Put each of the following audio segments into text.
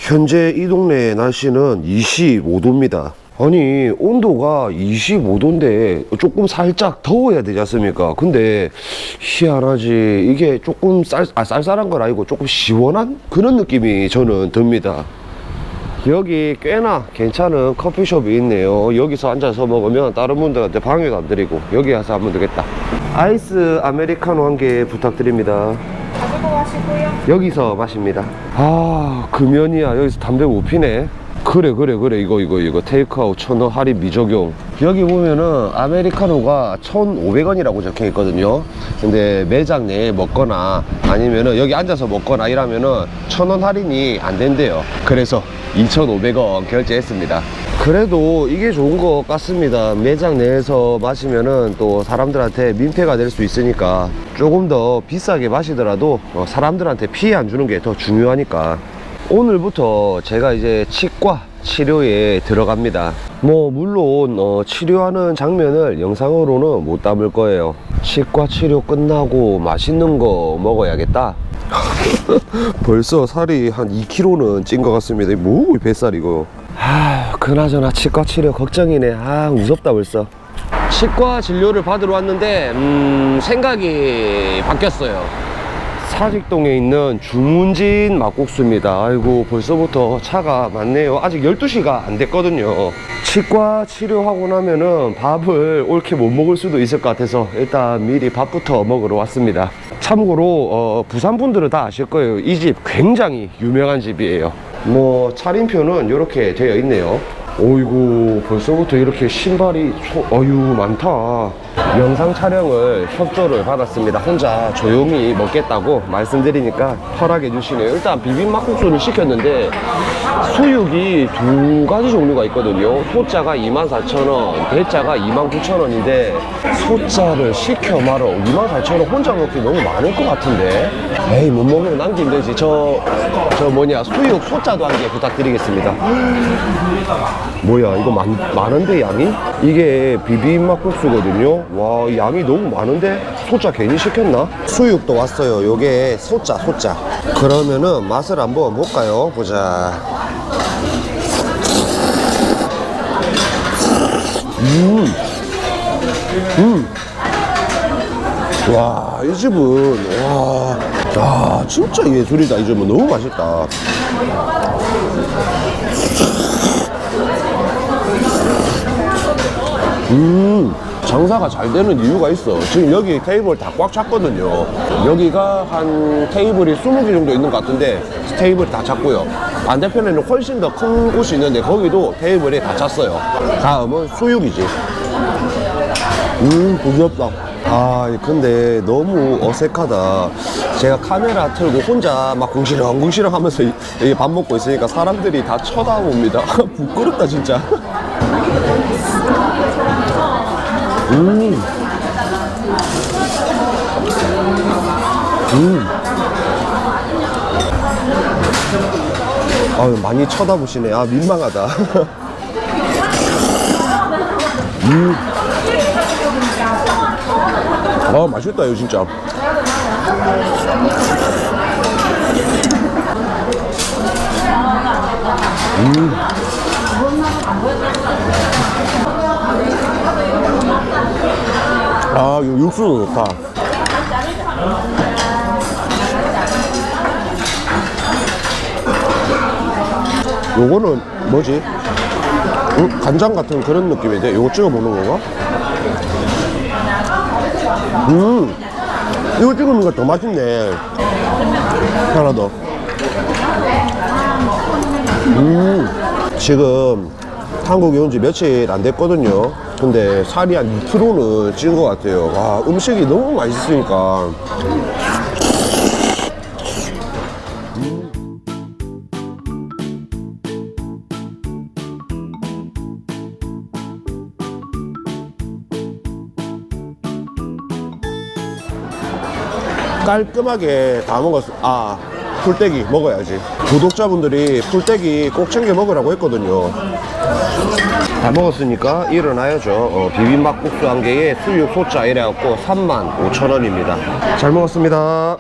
현재 이 동네 날씨는 25도입니다. 아니 온도가 25도인데 조금 살짝 더워야 되지 않습니까? 근데 희한하지, 이게 조금 쌀쌀한 건 아니고 조금 시원한 그런 느낌이 저는 듭니다. 여기 꽤나 괜찮은 커피숍이 있네요. 여기서 앉아서 먹으면 다른 분들한테 방해도 안 드리고 여기 와서 하면 되겠다. 아이스 아메리카노 한 개 부탁드립니다. 가지고 가시고요. 여기서 마십니다. 아, 금연이야. 여기서 담배 못 피네. 그래 이거 테이크아웃 1,000원 할인 미적용. 여기 보면은 아메리카노가 1,500원이라고 적혀 있거든요. 근데 매장 내에 먹거나 아니면은 여기 앉아서 먹거나 이러면은 1,000원 할인이 안 된대요. 그래서 2,500원 결제했습니다. 그래도 이게 좋은 것 같습니다. 매장 내에서 마시면은 또 사람들한테 민폐가 될 수 있으니까 조금 더 비싸게 마시더라도 사람들한테 피해 안 주는 게 더 중요하니까. 오늘부터 제가 이제 치과 치료에 들어갑니다. 물론 치료하는 장면을 영상으로는 못 담을 거예요. 치과 치료 끝나고 맛있는 거 먹어야겠다. 벌써 살이 한 2kg는 찐 것 같습니다. 뱃살 이거. 그나저나 치과 치료 걱정이네. 무섭다 벌써. 치과 진료를 받으러 왔는데 생각이 바뀌었어요. 사직동에 있는 주문진 막국수입니다. 아이고 벌써부터 차가 많네요. 아직 12시가 안 됐거든요. 치과 치료하고 나면은 밥을 옳게 못 먹을 수도 있을 것 같아서 일단 미리 밥부터 먹으러 왔습니다. 참고로 부산 분들은 다 아실 거예요. 이 집 굉장히 유명한 집이에요. 차림표는 이렇게 되어 있네요. 어이구 벌써부터 이렇게 신발이 많다. 영상 촬영을 협조를 받았습니다. 혼자 조용히 먹겠다고 말씀드리니까 허락해 주시네요. 일단 비빔막국수를 시켰는데 수육이 두 가지 종류가 있거든요. 소자가 24,000원, 대자가 29,000원인데 소자를 시켜 말어 24,000원 혼자 먹기 너무 많을 것 같은데. 에이, 못 먹으면 남기면 되지. 수육 소자도 한 개 부탁드리겠습니다. 뭐야 이거 많은데 양이? 이게 비빔막국수거든요. 와, 양이 너무 많은데 소자 괜히 시켰나? 수육도 왔어요. 요게 소자. 그러면은 맛을 한번 볼까요? 보자. 와, 이 집은 진짜 예술이다. 이 집은 너무 맛있다. 장사가 잘 되는 이유가 있어. 지금 여기 테이블 다 꽉 찼거든요. 여기가 한 테이블이 20개 정도 있는 것 같은데 테이블이 다 찼고요. 반대편에는 훨씬 더 큰 곳이 있는데 거기도 테이블이 다 찼어요. 다음은 수육이지. 부드럽다. 근데 너무 어색하다. 제가 카메라 틀고 혼자 막 궁시렁 하면서 밥 먹고 있으니까 사람들이 다 쳐다봅니다. 부끄럽다 진짜. 많이 쳐다보시네. 민망하다. 맛있다 이거 진짜. 이 육수도 좋다. 요거는 뭐지? 간장 같은 그런 느낌인데 요거 찍어 먹는 건가? 이거 찍어 먹으니까 더 맛있네. 하나 더. 지금 한국에 온 지 며칠 안 됐거든요. 근데 살이 한 2kg는 찐 것 같아요. 와, 음식이 너무 맛있으니까. 깔끔하게 다 먹었어. 풀떼기 먹어야지. 구독자분들이 풀떼기 꼭 챙겨 먹으라고 했거든요. 다 먹었으니까 일어나야죠. 비빔막국수 한 개에 수육 소자 이래갖고 35,000원입니다. 잘 먹었습니다.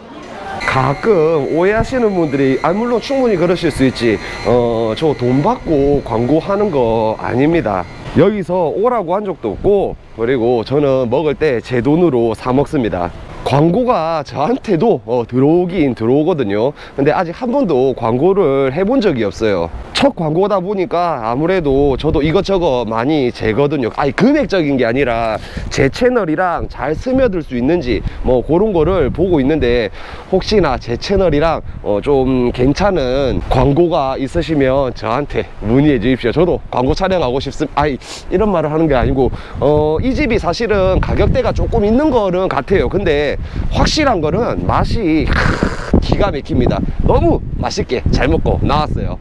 가끔 오해하시는 분들이, 물론 충분히 그러실 수 있지. 저 돈 받고 광고하는 거 아닙니다. 여기서 오라고 한 적도 없고, 그리고 저는 먹을 때 제 돈으로 사 먹습니다. 광고가 저한테도 들어오긴 들어오거든요. 근데 아직 한 번도 광고를 해본 적이 없어요. 첫 광고다 보니까 아무래도 저도 이것저것 많이 재거든요. 아니, 금액적인 게 아니라 제 채널이랑 잘 스며들 수 있는지 뭐 그런 거를 보고 있는데, 혹시나 제 채널이랑 좀 괜찮은 광고가 있으시면 저한테 문의해 주십시오. 저도 광고 촬영하고 싶습니다. 아니, 이런 말을 하는 게 아니고, 이 집이 사실은 가격대가 조금 있는 거는 같아요. 근데 확실한 거는 맛이 기가 막힙니다. 너무 맛있게 잘 먹고 나왔어요.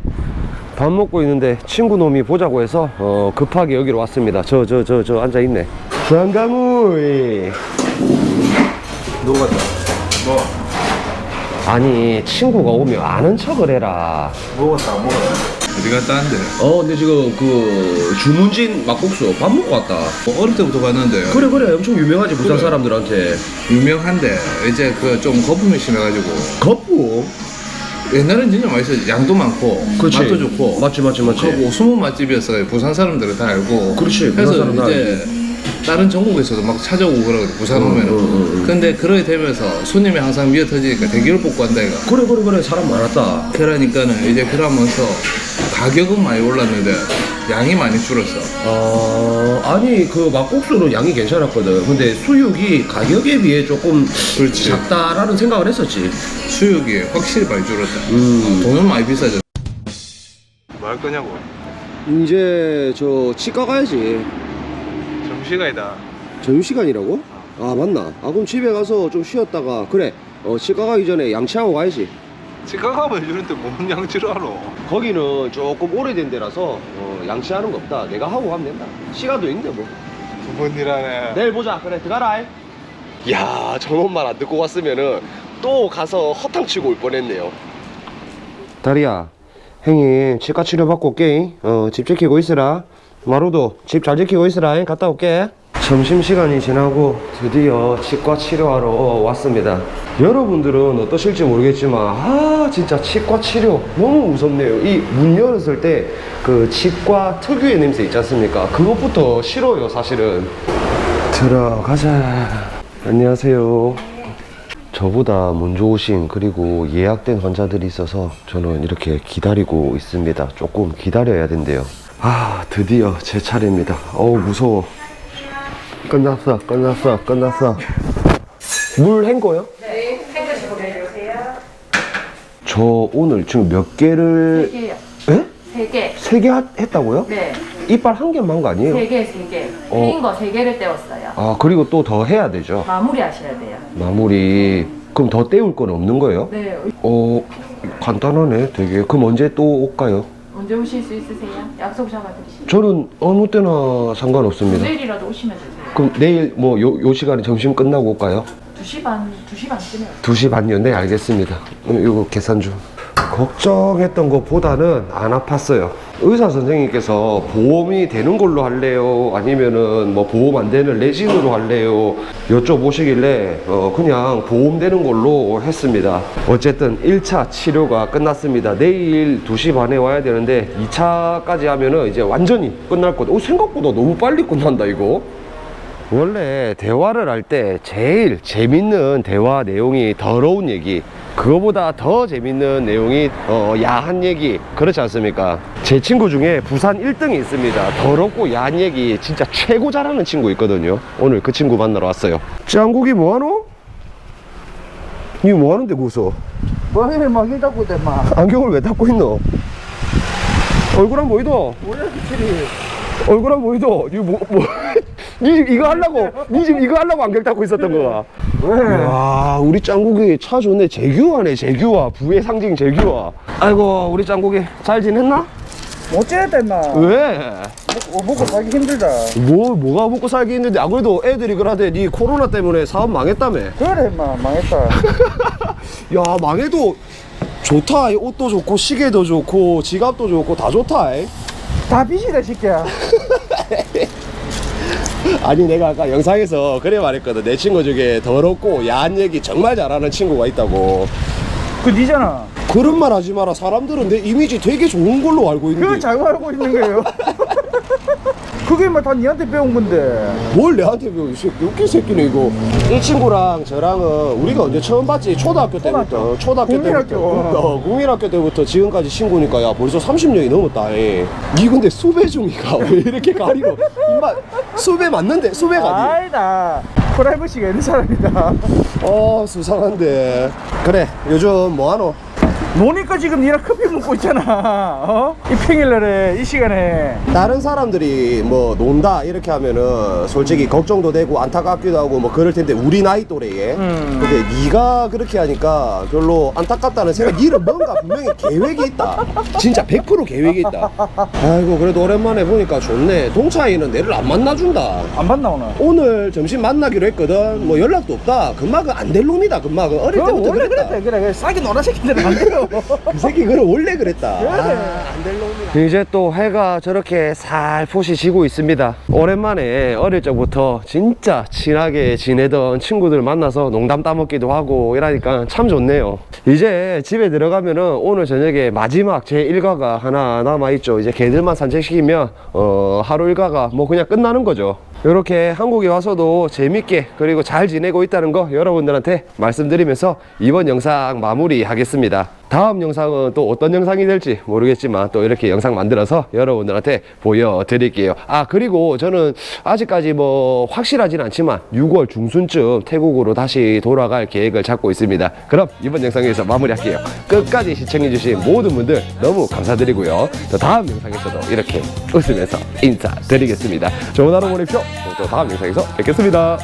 밥 먹고 있는데 친구 놈이 보자고 해서 급하게 여기로 왔습니다. 저 앉아있네. 장가무이 녹았다. 뭐? 아니, 친구가 오면 아는 척을 해라. 먹었다, 먹었다. 어디 갔다 왔는데? 근데 지금 그 주문진 막국수 밥 먹고 왔다. 어릴 때부터 갔는데. 그래 엄청 유명하지, 부산 그래. 사람들한테. 유명한데, 이제 그 좀 거품이 심해가지고. 거품? 옛날엔 진짜 맛있어. 양도 많고. 그렇지. 맛도 좋고. 맞지. 하고 숨은 맛집이었어요. 부산 사람들은 다 알고. 그렇지, 부산 그래서 사람들 다 이제 다른 전국에서도 막 찾아오고 그러거든, 부산 오면은. 근데 그러게 되면서 손님이 항상 미어 터지니까 대기를 뽑고 한다, 이가. 그래 사람 많았다. 그러니까는 이제 그러면서 가격은 많이 올랐는데 양이 많이 줄었어. 아니, 그 막국수는 양이 괜찮았거든. 근데 수육이 가격에 비해 조금 그렇지. 작다라는 생각을 했었지. 수육이 확실히 많이 줄었다. 돈은 많이 비싸졌어. 뭐 할 거냐고. 이제 저 치과 가야지. 점심시간이다. 점심시간이라고? 아, 맞나? 그럼 집에 가서 좀 쉬었다가, 그래, 치과 가기 전에 양치하고 가야지. 치과 가면 이런데 뭔 양치를 하러. 거기는 조금 오래된 데라서 양치하는 거 없다. 내가 하고 가면 된다. 시간도 있는데 뭐. 두 번 일하네. 내일 보자. 그래, 들어가라. 야, 저놈만 안 듣고 갔으면은 또 가서 허탕치고 올 뻔했네요. 다리야, 형님 치과 치료 받고 올게. 집 지키고 있으라. 마루도 집 잘 지키고 있으라. 갔다 올게. 점심시간이 지나고 드디어 치과 치료하러 왔습니다. 여러분들은 어떠실지 모르겠지만 진짜 치과 치료 너무 무섭네요. 이 문 열었을 때 그 치과 특유의 냄새 있지 않습니까? 그것부터 싫어요, 사실은. 들어가자. 안녕하세요. 저보다 먼저 오신, 그리고 예약된 환자들이 있어서 저는 이렇게 기다리고 있습니다. 조금 기다려야 된대요. 드디어 제 차례입니다. 무서워. 끝났어. 물 헹궈요? 네, 헹구시고 내려오세요. 저 오늘 지금 몇 개를 3개요. 에? 3개. 3개 했다고요? 네. 이빨 한 개만 한 거 아니에요? 3개. 흰 거 3개를 떼었어요. 그리고 또 더 해야 되죠. 마무리 하셔야 돼요. 마무리. 그럼 더 떼울 건 없는 거예요? 네. 간단하네, 되게. 그럼 언제 또 올까요? 언제 오실 수 있으세요? 약속 잡아드리시죠. 저는 아무 때나 상관없습니다. 내일이라도 오시면 되세요. 그럼 내일 뭐 요 시간에 점심 끝나고 올까요? 2시 반쯤에. 2시 반이요? 네, 알겠습니다. 이거 계산 좀. 걱정했던 것보다는 안 아팠어요. 의사 선생님께서 보험이 되는 걸로 할래요? 아니면은 뭐 보험 안 되는 레진으로 할래요? 여쭤보시길래 그냥 보험 되는 걸로 했습니다. 어쨌든 1차 치료가 끝났습니다. 내일 2시 반에 와야 되는데 2차까지 하면은 이제 완전히 끝날 거다. 생각보다 너무 빨리 끝난다, 이거. 원래 대화를 할 때 제일 재밌는 대화 내용이 더러운 얘기, 그거보다 더 재밌는 내용이 야한 얘기, 그렇지 않습니까? 제 친구 중에 부산 1등이 있습니다. 더럽고 야한 얘기 진짜 최고 잘하는 친구 있거든요. 오늘 그 친구 만나러 왔어요. 짱국이 뭐하노? 니 뭐하는데 웃어? 뭐해 막 이러고 돼 막. 안경을 왜 닦고 있노? 얼굴 안 보이도? 뭐야 그치리. 얼굴 안 보이도? 니 이거 하려고, 니 지금 이거 하려고 안경 닦고 있었던 거야. 왜? 와, 우리 짱국이 차 좋네. 재규화네, 재규화. 부의 상징 재규화. 아이고, 우리 짱국이 잘 지냈나? 어째야 돼 막. 왜? 먹고 살기 힘들다. 뭐가 먹고 살기 힘든데. 그래도 애들이 그러대. 니 코로나 때문에 사업 망했다며. 그래 막 망했다. 야, 망해도 좋다. 옷도 좋고, 시계도 좋고, 지갑도 좋고, 다 좋다. 다 빚이다 새끼야. 아니, 내가 아까 영상에서 그래 말했거든. 내 친구 중에 더럽고 야한 얘기 정말 잘하는 친구가 있다고. 그 니잖아. 그런 말 하지 마라. 사람들은 내 이미지 되게 좋은 걸로 알고 그걸 있는데 잘 알고 있는 거예요. 그게 막 다 니한테 배운 건데. 뭘 내한테 배워. 이 새끼 웃긴 새끼네 이거. 이 친구랑 저랑은 우리가 언제 처음 봤지? 초등학교 때부터. 국민학교. 국민학교 때부터 지금까지 친구니까 야 벌써 30년이 넘었다. 니 근데 수배 중이가 왜 이렇게 가리고? 임마 수배 맞는데 수배가 아니. 아니다. 프라이버시가 있는 사람이다. 수상한데. 그래 요즘 뭐하노? 노니까 지금 니랑 커피 먹고 있잖아. 어? 이 평일날에 이 시간에. 다른 사람들이 뭐 논다 이렇게 하면은 솔직히 걱정도 되고 안타깝기도 하고 뭐 그럴 텐데 우리 나이 또래에 근데 네가 그렇게 하니까 별로 안타깝다는 생각. 니는 뭔가 분명히 계획이 있다. 진짜 100% 계획이 있다. 아이고 그래도 오랜만에 보니까 좋네. 동차이는 내를 안 만나준다. 안 봤나 오늘? 오늘 점심 만나기로 했거든. 뭐 연락도 없다. 금마가 안 될 놈이다. 금마가 어릴 때부터 원래 그랬다. 그랬대. 그래 싸게 노란 새끼들은 안 돼요. 그 새끼 그럼 원래 그랬다. 그래. 안될 놈이다. 이제 또 해가 저렇게 살포시 지고 있습니다. 오랜만에 어릴 적부터 진짜 친하게 지내던 친구들 만나서 농담 따먹기도 하고 이러니까 참 좋네요. 이제 집에 들어가면은 오늘 저녁에 마지막 제 일과가 하나 남아있죠. 이제 개들만 산책시키면 하루 일과가 뭐 그냥 끝나는 거죠. 이렇게 한국에 와서도 재밌게 그리고 잘 지내고 있다는 거 여러분들한테 말씀드리면서 이번 영상 마무리하겠습니다. 다음 영상은 또 어떤 영상이 될지 모르겠지만 또 이렇게 영상 만들어서 여러분들한테 보여드릴게요. 그리고 저는 아직까지 뭐 확실하진 않지만 6월 중순쯤 태국으로 다시 돌아갈 계획을 잡고 있습니다. 그럼 이번 영상에서 마무리할게요. 끝까지 시청해주신 모든 분들 너무 감사드리고요. 또 다음 영상에서도 이렇게 웃으면서 인사드리겠습니다. 좋은 하루 보내십시오. 또 다음 영상에서 뵙겠습니다.